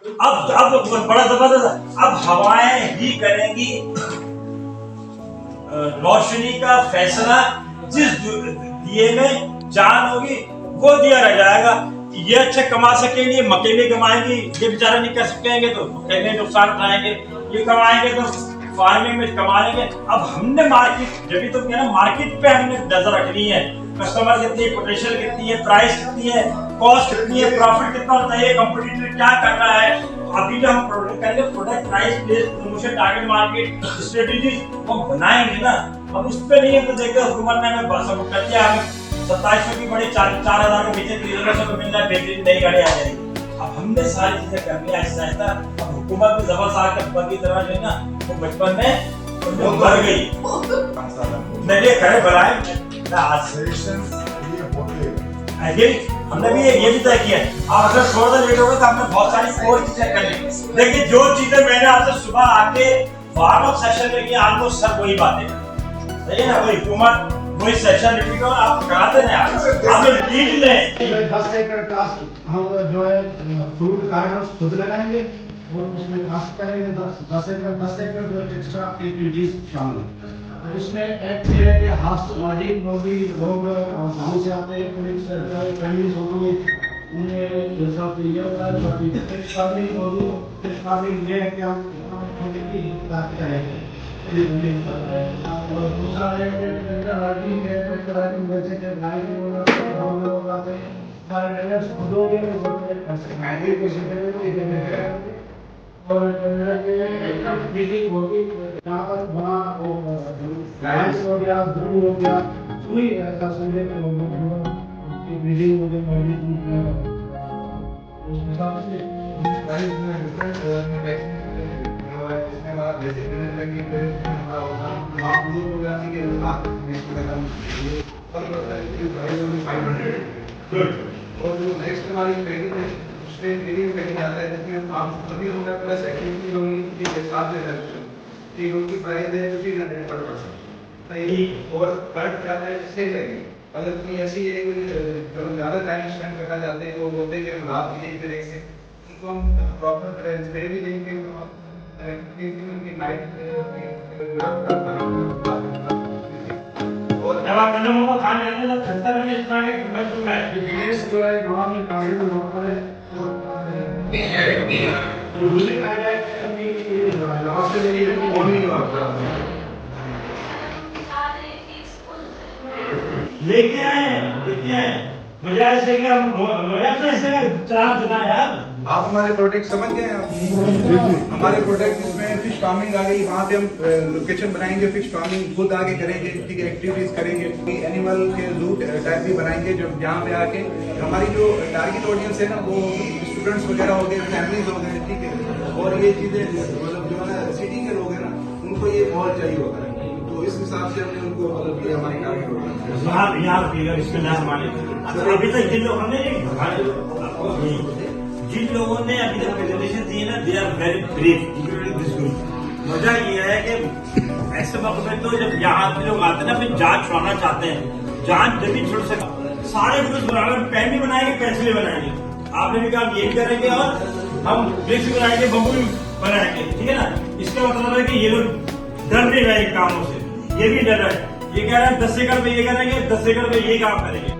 अब बड़ा जबरदस्त, अब हवाएं ही करेंगी रोशनी का फैसला। जिस दिए में जान होगी वो दिया रह जाएगा। ये अच्छा कमा सकेंगे, मकई में कमाएंगे, ये बेचारे नहीं कर सकेंगे तो मकई में नुकसान उठाएंगे, ये कमाएंगे तो फार्मिंग में कमा लेंगे। अब हमने मार्केट, जब भी तो कहना मार्केट पे हमने नजर रखनी है, कस्टमर कितनी है, पोटेंशियल कितनी है, प्राइस कितनी है, कॉस्ट कितनी है, प्रॉफिट कितना होता है, कंपटीटर क्या कर रहा है। अभी जो हम प्रोडक्ट करेंगे, product price place promotion target market strategy वो बनाएंगे ना। अब उस पे नहीं है तो देखो हुकूमत ने हमें बस कर दिया, हमें 2700 की बड़ी 4,000 के बेचे 3,000 को मिल रहा है, बेहतरीन नई गाड़ी आ जाएगी। अब हमने सारी चीजें करनी है ऐसा ऐसा। अब हुकूमत में जबरदस्त आकर बगी तरह जो है ना वो बचपन में मर गई। नहीं खड़े बनाए हमने भी ये भी तय किया है। आप अगर थोड़ा सा लेट होगा तो हमने बहुत सारी और चीजें करनी। देखिए जो चीजें मैंने आज सुबह आके वार्म अप सेशन में की, आपको सब वही बातें सही है ना, वही हुकूमत वही सेशन रिपीट हो, आप कराते ना आप रिपीट लें। 10 एकड़ कास्ट हम जो है फ्रूट गार्डन खुद लगाएंगे और उसमें कास्ट करेंगे 10 एकड़ जो एक्स्ट्रा एक्टिविटीज शामिल है। इसमें एक है कि हाउस लोग गाँव से आते हैं, पुलिस फैमिलीज होती है, उन्हें जैसा ये होता है फिश फार्मिंग ये है कि हम छोटी की बात करेंगे। और दूसरा है जैसे कि गाय लोग आते हैं और बिल्डिंग होगी यहाँ पर वहाँ गायस हो गया, दूध हो गया, कोई ऐसा सुविधा के लोगों की बिल्डिंग हो गई उस हिसाब से गाइस में डिफरेंट इसमें बात जैसे लगी आप लोग हो जाने के साथ में और जो नेक्स्ट हमारी ट्रेनिंग है उसमें ट्रेनिंग कहीं जाता है जिसमें आप सभी लोग प्लस एक्टिविटी होगी के साथ में ठीक उनकी प्राइस है 1500 पर पर्सन सही और पर क्या है से लगेगी। अगर कोई ऐसी है जो ज़्यादा टाइम स्पेंड करना चाहते हैं वो बोलते हैं कि हम रात के लिए करेंगे उनको हम प्रॉपर स्टे भी देंगे उनकी नाइट और जब आप मैंने वो खाने आते हैं तो 70 मिनट इतना है कि मैं बिजनेस जो है गाँव में काफी लोग है तो दूसरी खाना है अपनी लास्ट के लिए ओनली लेके आए मजा ऐसे कि हम ऐसे चला चुना यार। आप हमारे प्रोडक्ट समझ गए हैं। हमारे प्रोडक्ट इसमें फिश फार्मिंग आ गई, वहाँ पे हम लोकेशन बनाएंगे, फिश फार्मिंग खुद आगे करेंगे, ठीक है, एक्टिविटीज करेंगे, एनिमल के जू टाइप भी बनाएंगे जो यहाँ पे आके हमारी जो टारगेट ऑडियंस है ना वो स्टूडेंट्स वगैरह हो गए, फैमिलीज हो गए, ठीक है। और ये चीजें मतलब जो है सिटी के लोग हैं ना उनको ये बहुत चाहिए होता है, तो इस हिसाब से हमने उनको मतलब ये हमारी टारगेट अभी तक जिन लोगों ने अभी तक प्रेजेंटेशन दी है ना दे आर वेरी ब्रीफ। मजा ये है कि ऐसे वक्त में तो जब यहाँ पे लोग आते हैं ना अपनी जान छुड़ाना चाहते हैं, जान जब भी छुड़ सका सारे ग्रुप बनाएंगे, पेन भी बनाएंगे, पेंसिल भी बनाएंगे। आपने भी कहा ये भी करेंगे और हम ब्रिक्स भी बनाएंगे, बम्बू भी बनाएंगे, ठीक है ना। इसका मतलब है कि ये लोग डर नहीं रहे कामों से, ये भी डर है। ये कह रहे हैं 10 एकड़ में ये करेंगे, 10 एकड़ में ये काम करेंगे।